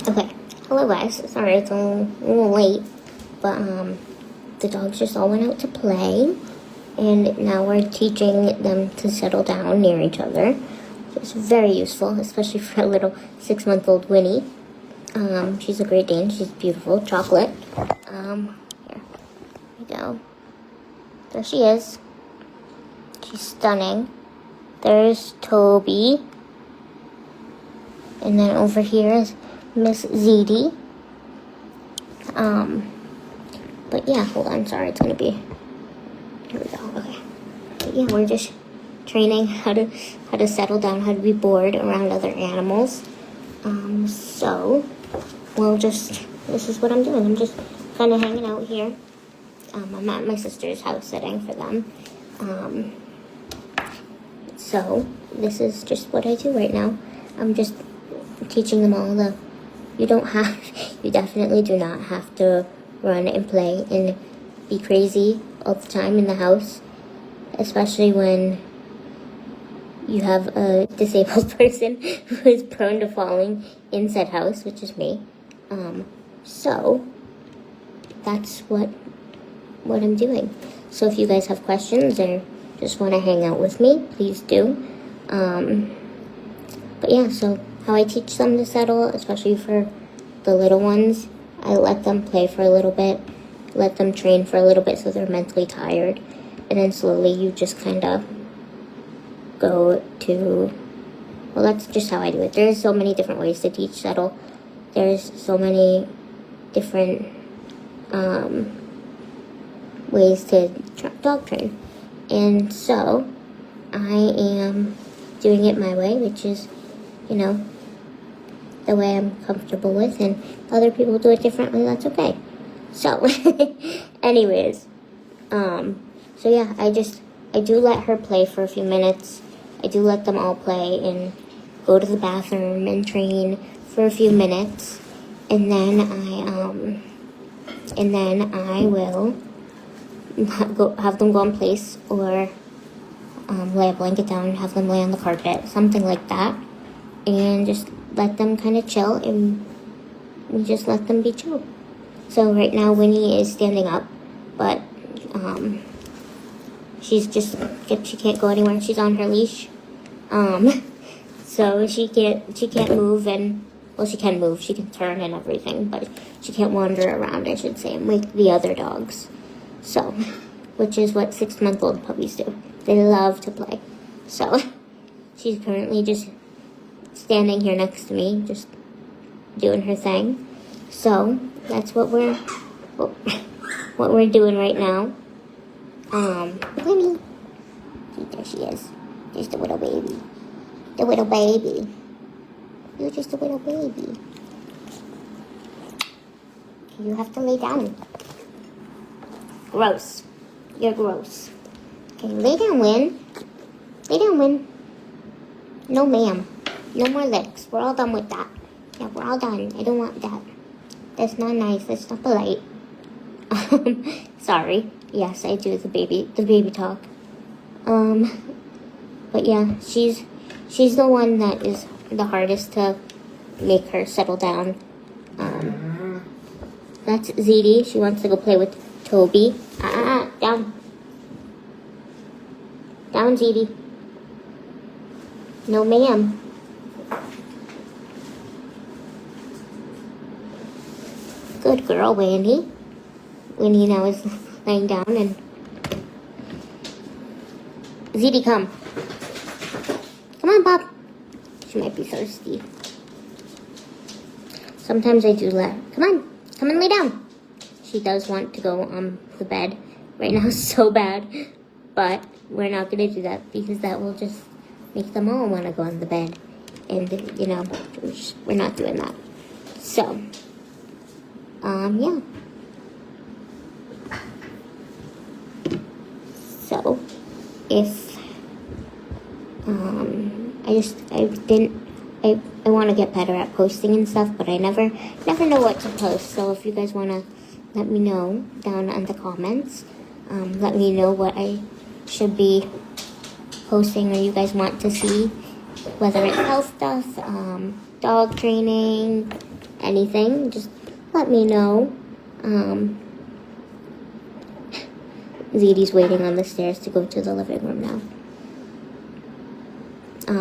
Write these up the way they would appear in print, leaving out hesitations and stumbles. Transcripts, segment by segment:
Okay, hello guys. Sorry it's a little late, but the dogs just all went out to play, and now we're teaching them to settle down near each other. It's very useful, especially for a little 6-month-old Winnie. She's a Great Dane. She's beautiful, chocolate. Here we go. There she is. She's stunning. There's Toby. And then over here is Miss Ziti. But yeah, hold on, sorry, it's gonna be, here we go, okay. But yeah, we're just training how to settle down, how to be bored around other animals. So, this is what I'm doing. I'm just kind of hanging out here. I'm at my sister's house sitting for them. So, this is just what I do right now. I'm just teaching them all you definitely do not have to run and play and be crazy all the time in the house, especially when you have a disabled person who is prone to falling in said house, which is me. So that's what I'm doing. So if you guys have questions or just want to hang out with me, please do. But yeah, so how I teach them to settle, especially for the little ones, I let them play for a little bit, let them train for a little bit so they're mentally tired, and then slowly you just kind of go to, well, that's just how I do it. There's so many different ways to teach settle. There's so many different ways to dog train. And so I am doing it my way, which is, the way I'm comfortable with, and other people do it differently, that's okay. So, anyways, so yeah, I do let her play for a few minutes. I do let them all play and go to the bathroom and train for a few minutes, and then I will have them go in place, or lay a blanket down, have them lay on the carpet, something like that, and just let them kind of chill, and we just let them be chill. So right now Winnie is standing up, but she can't go anywhere. She's on her leash, so she can't move, and well, she can move, she can turn and everything, but she can't wander around, I should say, and wake the other dogs. So, which is what 6-month-old puppies do. They love to play. So she's currently just standing here next to me, just doing her thing. So that's what we're doing right now. Winnie, there she is, just a little baby, You're just a little baby. You have to lay down. Gross. You're gross. Okay, lay down, Win. Lay down, Win. No, ma'am. No more licks. We're all done with that. Yeah, we're all done. I don't want that. That's not nice. That's not polite. Sorry. Yes, I do the baby talk. But yeah, she's the one that is the hardest to make her settle down. That's Ziti. She wants to go play with Toby. Down. Down, Ziti. No, ma'am. Good girl, Winnie. Winnie now is laying down, and Ziti, come. Come on, Bob. She might be thirsty. Sometimes I do come and lay down. She does want to go on the bed right now so bad, but we're not going to do that because that will just make them all want to go on the bed, and we're not doing that. So yeah. So if I want to get better at posting and stuff, but I never know what to post. So if you guys want to let me know down in the comments, let me know what I should be posting, or you guys want to see, whether it's health stuff, dog training, anything, just let me know. Ziti's waiting on the stairs to go to the living room now.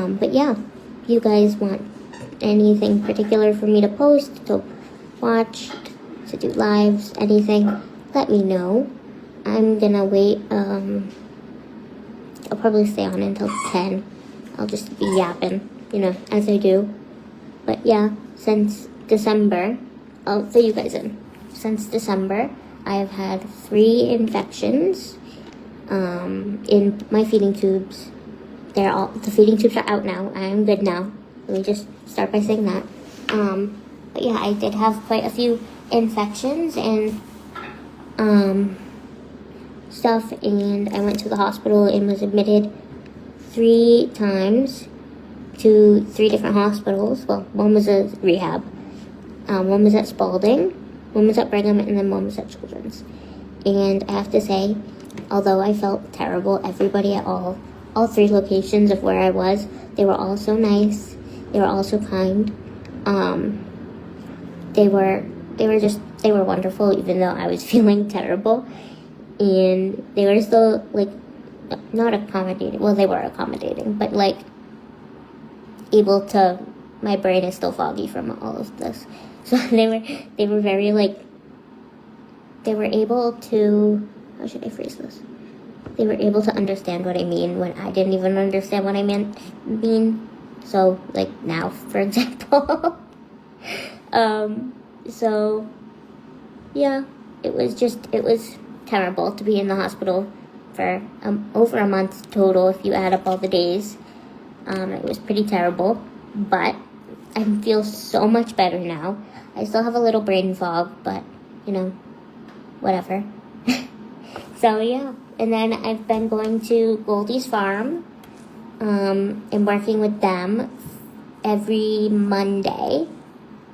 But yeah, if you guys want anything particular for me to post, to watch, to do lives, anything, let me know. I'm gonna wait. I'll probably stay on until 10. I'll just be yapping, as I do. But yeah, since December, I'll fill you guys in. Since December, I have had 3 infections in my feeding tubes. The feeding tubes are out now. I am good now. Let me just start by saying that. But yeah, I did have quite a few infections and stuff, and I went to the hospital and was admitted 3 times to 3 different hospitals. Well, one was a rehab, one was at Spalding, one was at Brigham, and then one was at Children's. And I have to say, although I felt terrible, everybody at all 3 locations of where I was, they were all so nice. They were all so kind. They were wonderful, even though I was feeling terrible. And they were still, not accommodating. Well, they were accommodating, but, able to, my brain is still foggy from all of this. So they were very, they were able to, how should I phrase this? They were able to understand what I mean when I didn't even understand what I mean. So, now, for example. So, yeah, it was terrible to be in the hospital for over a month total if you add up all the days. It was pretty terrible, but I feel so much better now. I still have a little brain fog, but, whatever. So, yeah. And then I've been going to Goldie's Farm and working with them every Monday.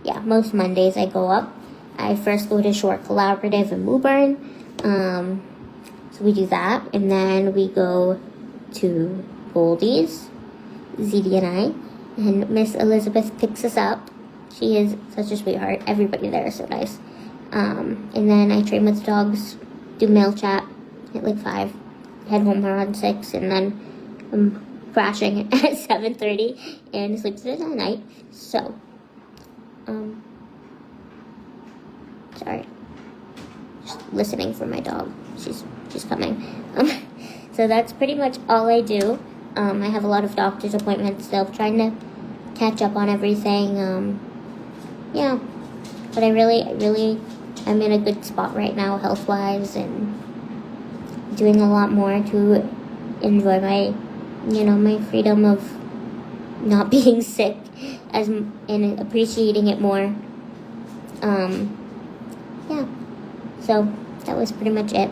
Yeah, most Mondays I go up. I first go to Shore Collaborative in Woburn. So we do that. And then we go to Goldie's, Ziti and I. And Miss Elizabeth picks us up. She is such a sweetheart. Everybody there is so nice. And then I train with the dogs, do mail chat at 5, head home around 6, and then I'm crashing at 7:30 and sleep through the night. So, sorry, just listening for my dog. She's coming. So that's pretty much all I do. I have a lot of doctor's appointments still, trying to catch up on everything. Yeah, but I really, I'm in a good spot right now, health-wise, and doing a lot more to enjoy my, my freedom of not being sick, and appreciating it more. Yeah, so that was pretty much it.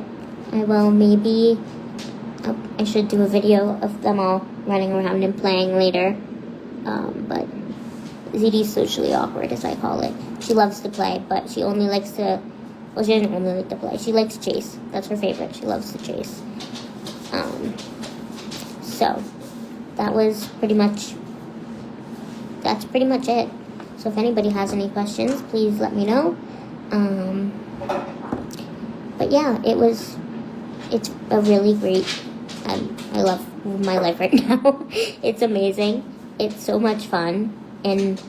I should do a video of them all running around and playing later, but Ziti's socially awkward, as I call it. She loves to play, but she only likes to, well, she doesn't only like to play. She likes to chase. That's her favorite. She loves to chase. So that's pretty much it. So if anybody has any questions, please let me know. But yeah, it's a really great, I love my life right now. It's amazing. It's so much fun. And,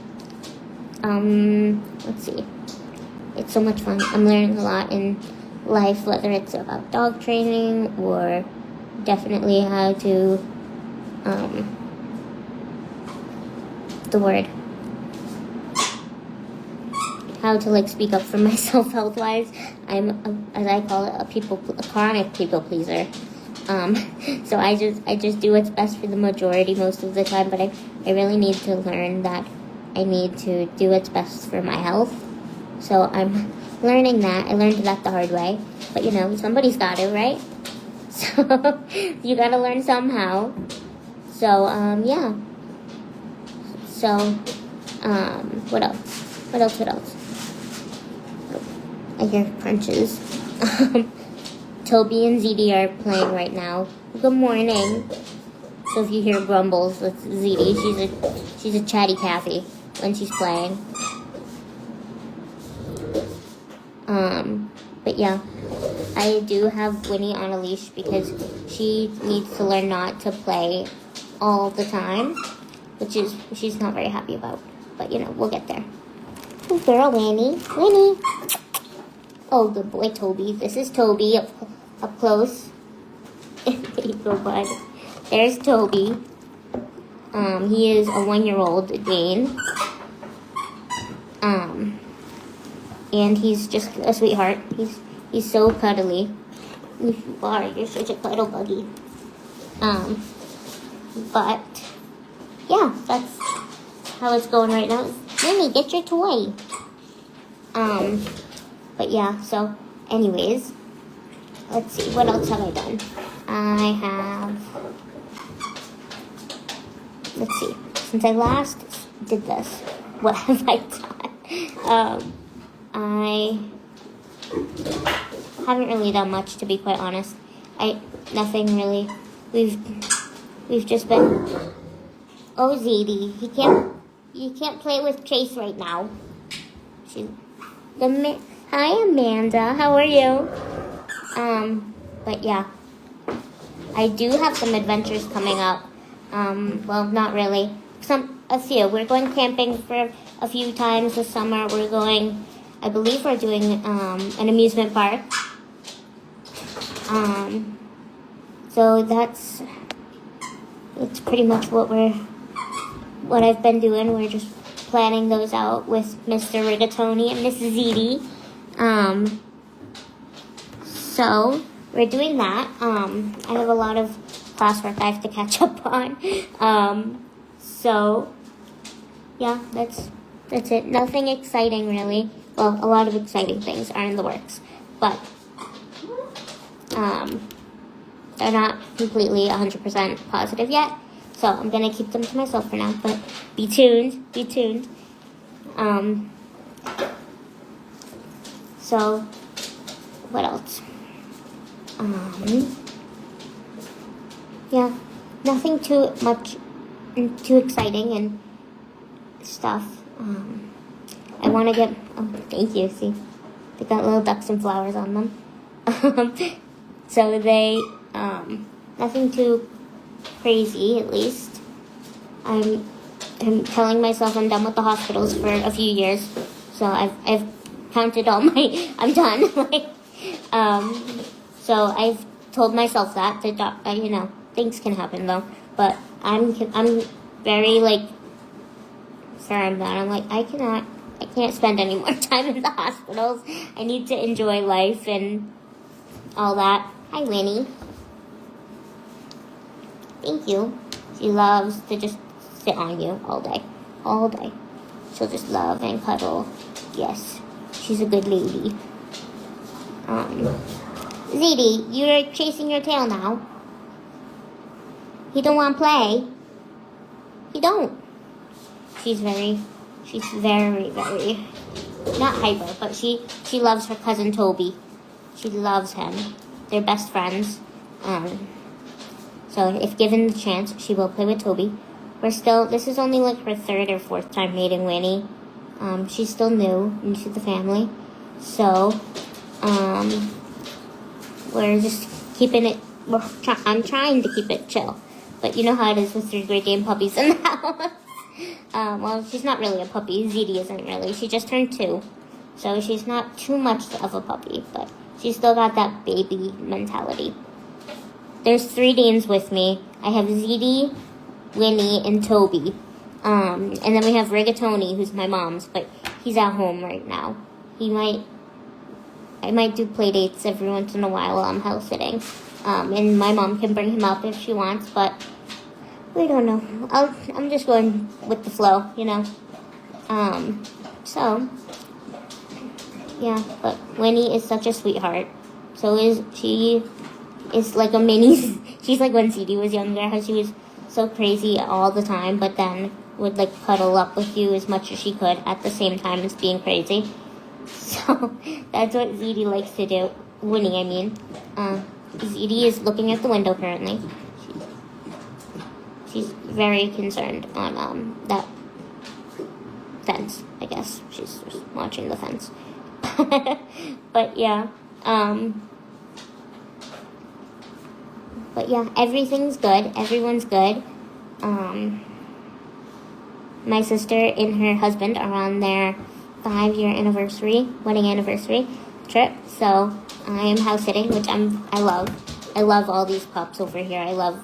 let's see. It's so much fun. I'm learning a lot in life, whether it's about dog training or definitely how to, how to speak up for myself health-wise. I'm, as I call it, a chronic people pleaser. So I just do what's best for the majority most of the time, but I really need to learn that I need to do what's best for my health. So I'm learning that. I learned that the hard way, but somebody's got to, right? So you gotta learn somehow. So yeah. So what else? I hear crunches. Toby and Ziti are playing right now. Good morning. So if you hear grumbles with Ziti, she's a chatty Cathy when she's playing. But yeah, I do have Winnie on a leash because she needs to learn not to play all the time, which is she's not very happy about. But you know, we'll get there. Good girl, Winnie. Winnie. Oh, good boy, Toby. This is Toby up close. There you go, bud. There's Toby. He is a 1-year-old Dane. And he's just a sweetheart. He's so cuddly. You are. You're such a cuddle buggy. But yeah, that's how it's going right now. Winnie, get your toy. But yeah. So, anyways, let's see. What else have I done? I have. Let's see. Since I last did this, what have I done? I haven't really done much, to be quite honest. Nothing really. We've just been. Oh, Ziti, you can't play with Chase right now. Hi, Amanda. How are you? But yeah, I do have some adventures coming up. Well, not really. A few. We're going camping for a few times this summer. I believe we're doing an amusement park. So that's pretty much what I've been doing. We're just planning those out with Mr. Rigatoni and Mrs. Ziti. So we're doing that. I have a lot of classwork I have to catch up on. So yeah, that's it. Nothing exciting really. Well, a lot of exciting things are in the works, but they're not completely 100% positive yet. So I'm gonna keep them to myself for now. But be tuned. So what else? Yeah, nothing too exciting and stuff. I want to get. Oh, thank you. See, they got little ducks and flowers on them. So they nothing too crazy, at least. I'm telling myself I'm done with the hospitals for a few years, so I've counted all my. I'm done. So I've told myself that things can happen though, but I'm very firm that I'm I can't spend any more time in the hospitals. I need to enjoy life and all that. Hi, Winnie. Thank you. She loves to just sit on you all day. All day. She'll just love and cuddle. Yes, she's a good lady. Ziti, you're chasing your tail now. He don't want to play. He don't. She's very, very, not hyper, but she loves her cousin Toby. She loves him. They're best friends. So if given the chance, she will play with Toby. This is only her 3rd or 4th time meeting Winnie. She's still new into the family. So, we're just keeping it, I'm trying to keep it chill. But you know how it is with 3rd grade game puppies in the house. Well, she's not really a puppy. Ziti isn't really. She just turned 2. So she's not too much of a puppy, but she's still got that baby mentality. There's 3 Danes with me. I have Ziti, Winnie, and Toby. And then we have Rigatoni, who's my mom's, but he's at home right now. I might do play dates every once in a while while I'm house sitting. And my mom can bring him up if she wants, but we don't know. I'm just going with the flow, So, yeah, but Winnie is such a sweetheart. She is like a mini. She's like when Ziti was younger, how she was so crazy all the time, but then would cuddle up with you as much as she could at the same time as being crazy. So that's what Ziti likes to do. Winnie, I mean. Ziti is looking at the window currently. She's very concerned on that fence, I guess. She's just watching the fence. But yeah, everything's good. Everyone's good. My sister and her husband are on their 5-year wedding anniversary trip. So I am house sitting, which I love. I love all these pups over here. I love,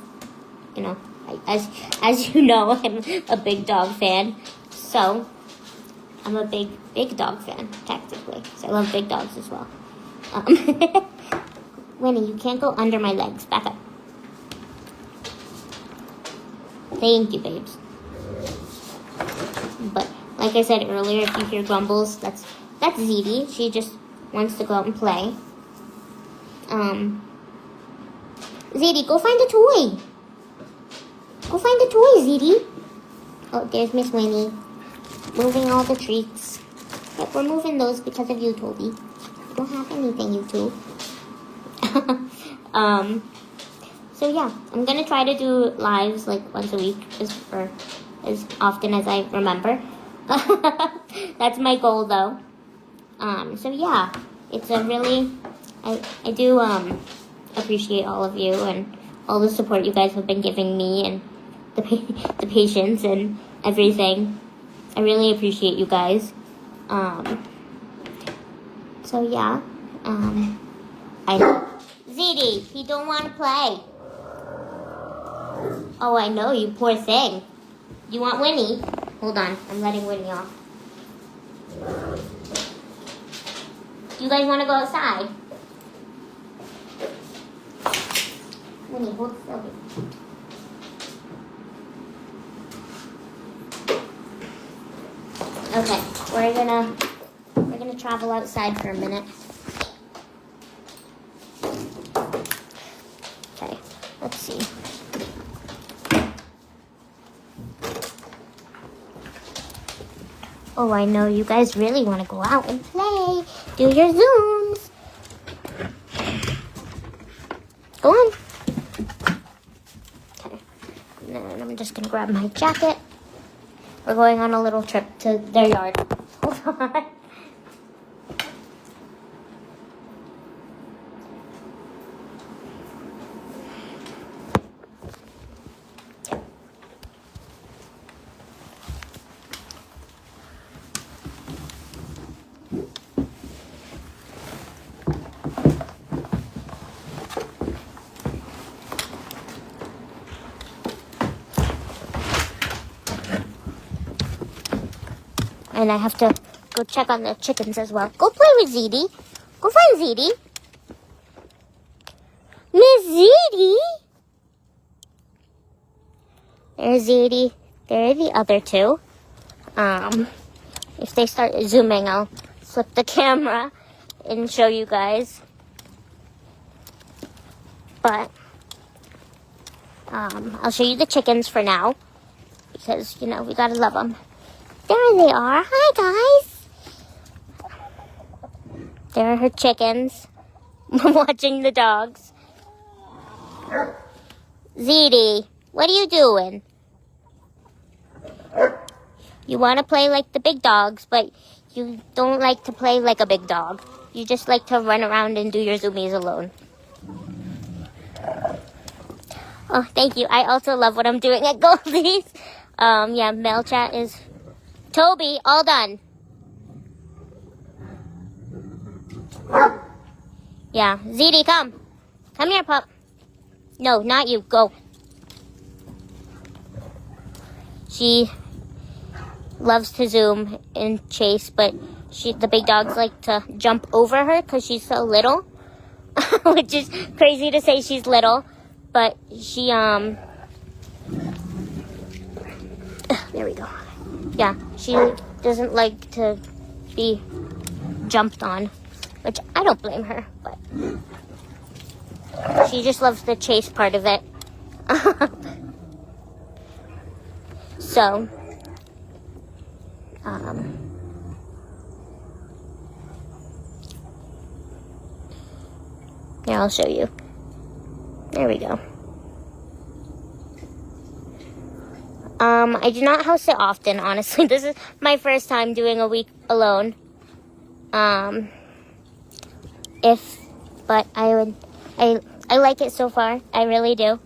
as you know, I'm a big dog fan. So I'm a big dog fan, technically. So I love big dogs as well. Winnie, you can't go under my legs. Back up. Thank you, babes. But like I said earlier, if you hear grumbles, that's Ziti. She just wants to go out and play. Ziti, go find a toy. Go find a toy, Ziti. Oh, there's Miss Winnie. Moving all the treats. Yep, we're moving those because of you, Toby. You don't have anything, you two. So yeah, I'm gonna try to do lives like once a week, or as often as I remember. That's my goal, though. So yeah, it's a really, I do appreciate all of you and all the support you guys have been giving me, and the patience and everything. I really appreciate you guys. So yeah, I know. Ziti, he don't want to play. Oh, I know, you poor thing. You want Winnie? Hold on, I'm letting Winnie off. You guys want to go outside? Winnie, hold still. Okay, we're gonna travel outside for a minute. Okay, let's see. Oh, I know you guys really want to go out and play. Do your Zooms. Go on. Okay. And then I'm just going to grab my jacket. We're going on a little trip to their yard. Hold on. And I have to go check on the chickens as well. Go play with Ziti. Go find Ziti. Miss Ziti. There's Ziti. There are the other two. If they start zooming, I'll flip the camera and show you guys. But I'll show you the chickens for now, because we gotta love them. There they are. Hi, guys. There are her chickens. I'm watching the dogs. Ziti, what are you doing? You want to play like the big dogs, but you don't like to play like a big dog. You just like to run around and do your zoomies alone. Oh, thank you. I also love what I'm doing at Goldie's. Yeah, mail chat is... Toby, all done. Yeah, Ziti, come. Come here, pup. No, not you. Go. She loves to zoom and chase, but the big dogs like to jump over her because she's so little. Which is crazy to say she's little. But she, there we go. Yeah, she doesn't like to be jumped on, which I don't blame her, but she just loves the chase part of it. So, yeah, I'll show you. There we go. I do not house sit often, honestly. This is my first time doing a week alone. but I like it so far. I really do.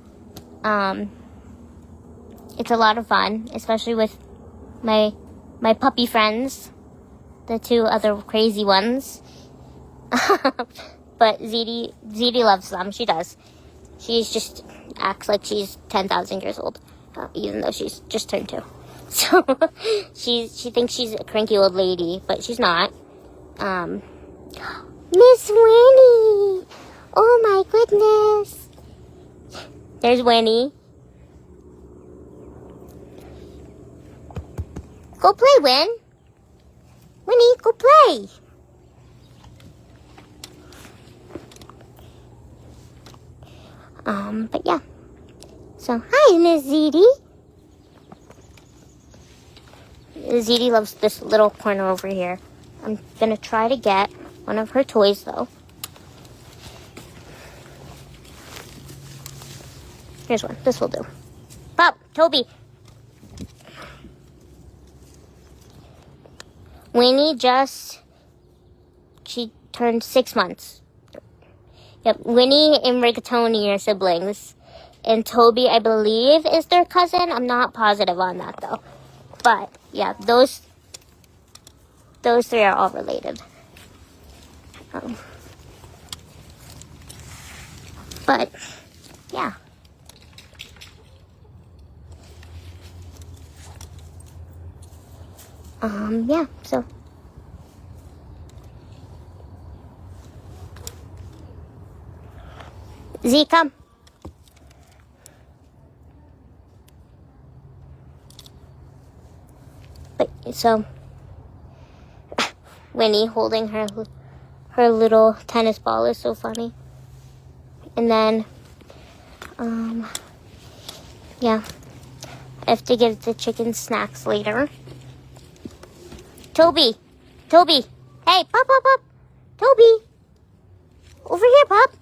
It's a lot of fun, especially with my puppy friends, the two other crazy ones. But Ziti loves them. She does. She's just acts like she's 10,000 years old, even though she's just turned 2. So she thinks she's a cranky old lady, but she's not. Miss Winnie! Oh my goodness! There's Winnie. Go play, Winnie, go play. But yeah. So, hi, Miss Ziti. Ziti loves this little corner over here. I'm gonna try to get one of her toys, though. Here's one. This will do. Pop, Toby. Winnie she turned 6 months. Yep, Winnie and Rigatoni are siblings. And Toby, I believe, is their cousin. I'm not positive on that, though. But, yeah, those 3 are all related. But, yeah. Yeah, so. Z, come. But, so, Winnie holding her little tennis ball is so funny. And then, yeah, I have to give the chicken snacks later. Toby, hey, pop, Toby, over here, Pop.